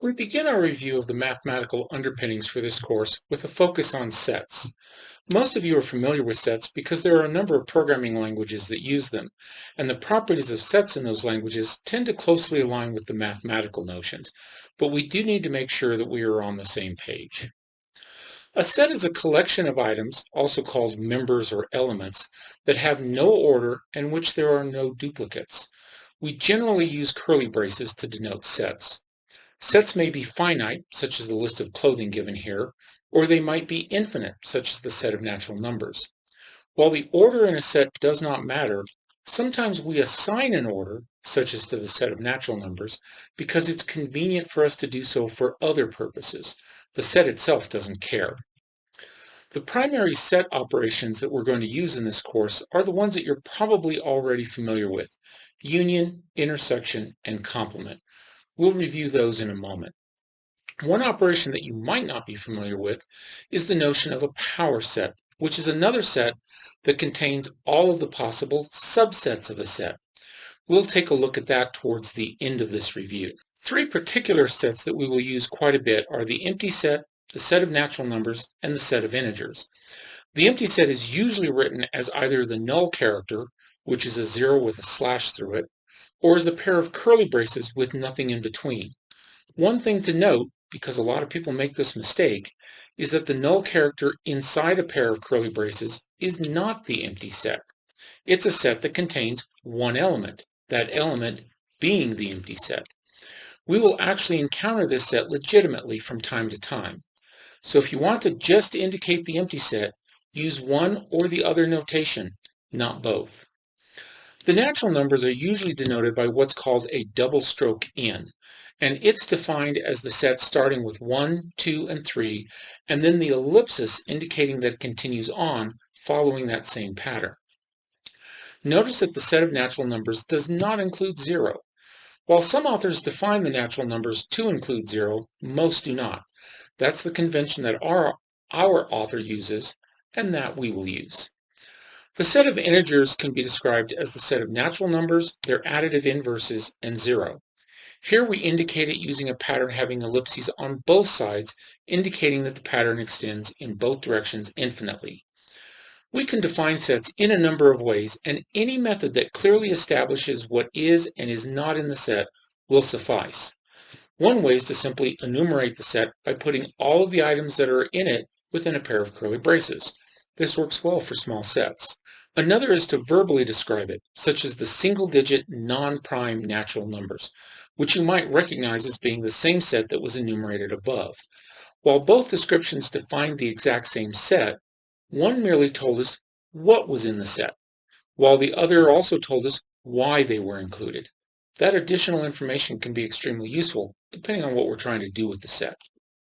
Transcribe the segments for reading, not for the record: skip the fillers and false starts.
We begin our review of the mathematical underpinnings for this course with a focus on sets. Most of you are familiar with sets because there are a number of programming languages that use them, and the properties of sets in those languages tend to closely align with the mathematical notions, but we do need to make sure that we are on the same page. A set is a collection of items, also called members or elements, that have no order and which there are no duplicates. We generally use curly braces to denote sets. Sets may be finite, such as the list of clothing given here, or they might be infinite, such as the set of natural numbers. While the order in a set does not matter, sometimes we assign an order, such as to the set of natural numbers, because it's convenient for us to do so for other purposes. The set itself doesn't care. The primary set operations that we're going to use in this course are the ones that you're probably already familiar with: union, intersection, and complement. We'll review those in a moment. One operation that you might not be familiar with is the notion of a power set, which is another set that contains all of the possible subsets of a set. We'll take a look at that towards the end of this review. Three particular sets that we will use quite a bit are the empty set, the set of natural numbers, and the set of integers. The empty set is usually written as either the null character, which is a zero with a slash through it, or as a pair of curly braces with nothing in between. One thing to note, because a lot of people make this mistake, is that the null character inside a pair of curly braces is not the empty set. It's a set that contains one element, that element being the empty set. We will actually encounter this set legitimately from time to time. So if you want to just indicate the empty set, use one or the other notation, not both. The natural numbers are usually denoted by what's called a double stroke n, and it's defined as the set starting with 1, 2, and 3, and then the ellipsis indicating that it continues on following that same pattern. Notice that the set of natural numbers does not include 0. While some authors define the natural numbers to include 0, most do not. That's the convention that our author uses, and that we will use. The set of integers can be described as the set of natural numbers, their additive inverses, and 0. Here we indicate it using a pattern having ellipses on both sides, indicating that the pattern extends in both directions infinitely. We can define sets in a number of ways, and any method that clearly establishes what is and is not in the set will suffice. One way is to simply enumerate the set by putting all of the items that are in it within a pair of curly braces. This works well for small sets. Another is to verbally describe it, such as the single-digit non-prime natural numbers, which you might recognize as being the same set that was enumerated above. While both descriptions defined the exact same set, one merely told us what was in the set, while the other also told us why they were included. That additional information can be extremely useful, depending on what we're trying to do with the set.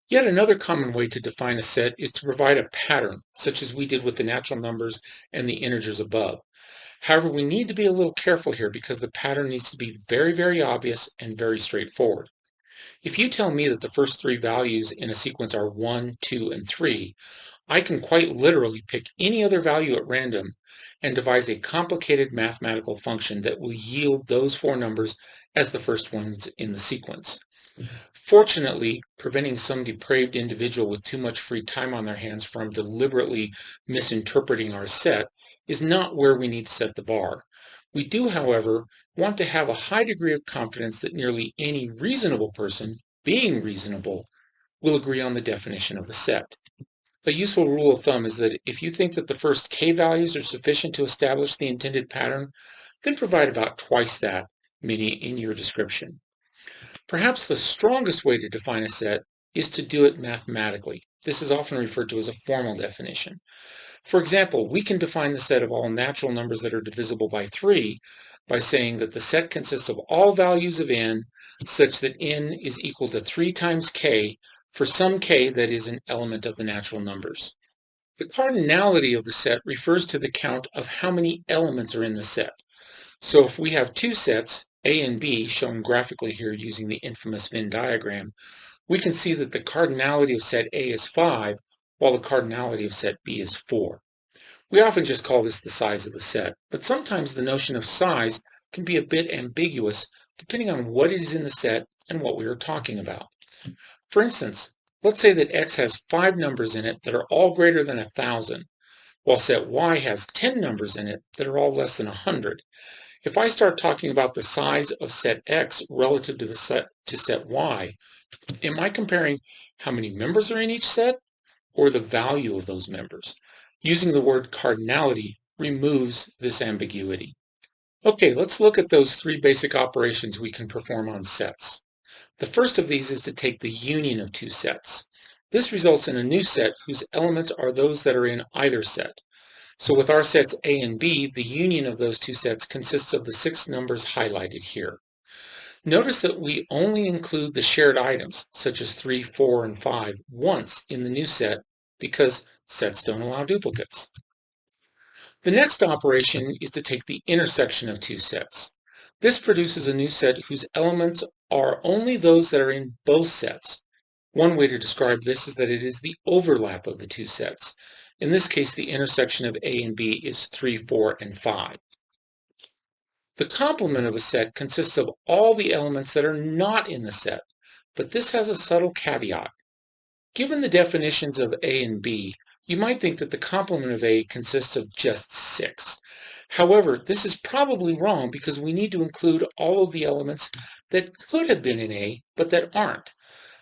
Yet another common way to define a set is to provide a pattern, such as we did with the natural numbers and the integers above. However, we need to be a little careful here because the pattern needs to be very, very obvious and very straightforward. If you tell me that the first three values in a sequence are 1, 2, and 3, I can quite literally pick any other value at random and devise a complicated mathematical function that will yield those four numbers as the first ones in the sequence. Fortunately, preventing some depraved individual with too much free time on their hands from deliberately misinterpreting our set is not where we need to set the bar. We do, however, want to have a high degree of confidence that nearly any reasonable person, being reasonable, will agree on the definition of the set. A useful rule of thumb is that if you think that the first k values are sufficient to establish the intended pattern, then provide about twice that many in your description. Perhaps the strongest way to define a set is to do it mathematically. This is often referred to as a formal definition. For example, we can define the set of all natural numbers that are divisible by 3 by saying that the set consists of all values of n such that n is equal to 3 times k for some k that is an element of the natural numbers. The cardinality of the set refers to the count of how many elements are in the set. So if we have two sets, A and B, shown graphically here using the infamous Venn diagram, we can see that the cardinality of set A is 5, while the cardinality of set B is 4. We often just call this the size of the set, but sometimes the notion of size can be a bit ambiguous depending on what is in the set and what we are talking about. For instance, let's say that X has 5 numbers in it that are all greater than 1,000, while set Y has 10 numbers in it that are all less than 100. If I start talking about the size of set X relative to set Y, am I comparing how many members are in each set or the value of those members? Using the word cardinality removes this ambiguity. Okay, let's look at those 3 basic operations we can perform on sets. The first of these is to take the union of 2 sets. This results in a new set whose elements are those that are in either set. So with our sets A and B, the union of those 2 sets consists of the 6 numbers highlighted here. Notice that we only include the shared items, such as 3, 4, and 5, once in the new set because sets don't allow duplicates. The next operation is to take the intersection of 2 sets. This produces a new set whose elements are only those that are in both sets. One way to describe this is that it is the overlap of the 2 sets. In this case, the intersection of A and B is 3, 4, and 5. The complement of a set consists of all the elements that are not in the set, but this has a subtle caveat. Given the definitions of A and B, you might think that the complement of A consists of just 6. However, this is probably wrong because we need to include all of the elements that could have been in A, but that aren't.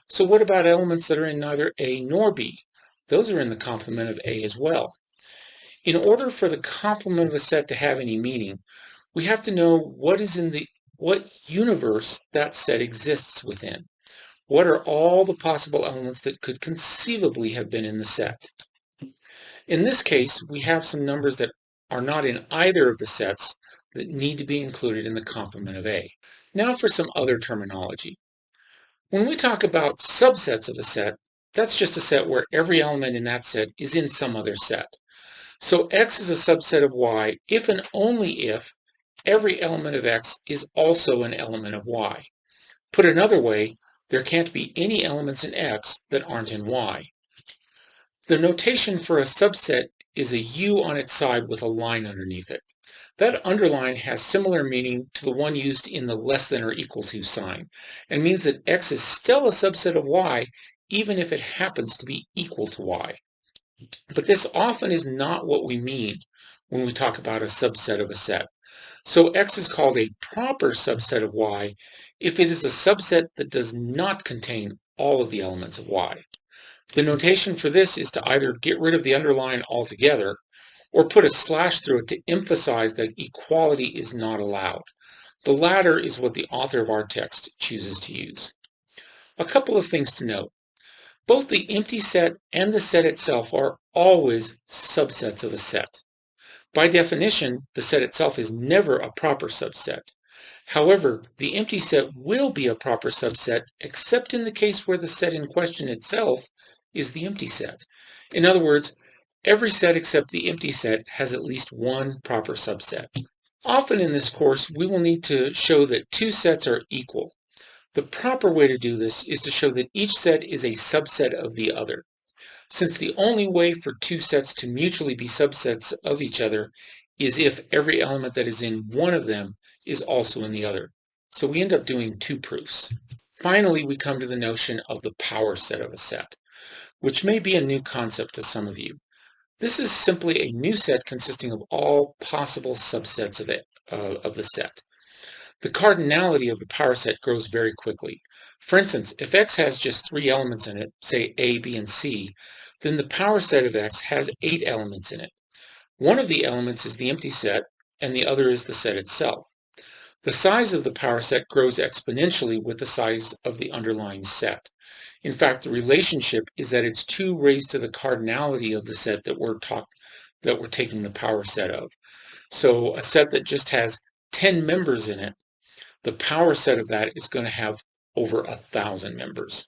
So what about elements that are in neither A nor B? Those are in the complement of A as well. In order for the complement of a set to have any meaning, we have to know what universe that set exists within. What are all the possible elements that could conceivably have been in the set? In this case, we have some numbers that are not in either of the sets that need to be included in the complement of A. Now for some other terminology. When we talk about subsets of a set, that's just a set where every element in that set is in some other set. So X is a subset of Y if and only if every element of X is also an element of Y. Put another way, there can't be any elements in X that aren't in Y. The notation for a subset is a U on its side with a line underneath it. That underline has similar meaning to the one used in the less than or equal to sign, and means that X is still a subset of Y even if it happens to be equal to Y. But this often is not what we mean when we talk about a subset of a set. So X is called a proper subset of Y if it is a subset that does not contain all of the elements of Y. The notation for this is to either get rid of the underline altogether or put a slash through it to emphasize that equality is not allowed. The latter is what the author of our text chooses to use. A couple of things to note. Both the empty set and the set itself are always subsets of a set. By definition, the set itself is never a proper subset. However, the empty set will be a proper subset except in the case where the set in question itself is the empty set. In other words, every set except the empty set has at least one proper subset. Often in this course, we will need to show that 2 sets are equal. The proper way to do this is to show that each set is a subset of the other. Since the only way for 2 sets to mutually be subsets of each other is if every element that is in one of them is also in the other. So we end up doing 2 proofs. Finally, we come to the notion of the power set of a set, which may be a new concept to some of you. This is simply a new set consisting of all possible subsets of the set. The cardinality of the power set grows very quickly. For instance, if X has just 3 elements in it, say A, B, and C, then the power set of X has 8 elements in it. One of the elements is the empty set, and the other is the set itself. The size of the power set grows exponentially with the size of the underlying set. In fact, the relationship is that it's 2 raised to the cardinality of the set that we're taking the power set of. So a set that just has 10 members in it, the power set of that is going to have over 1,000 members.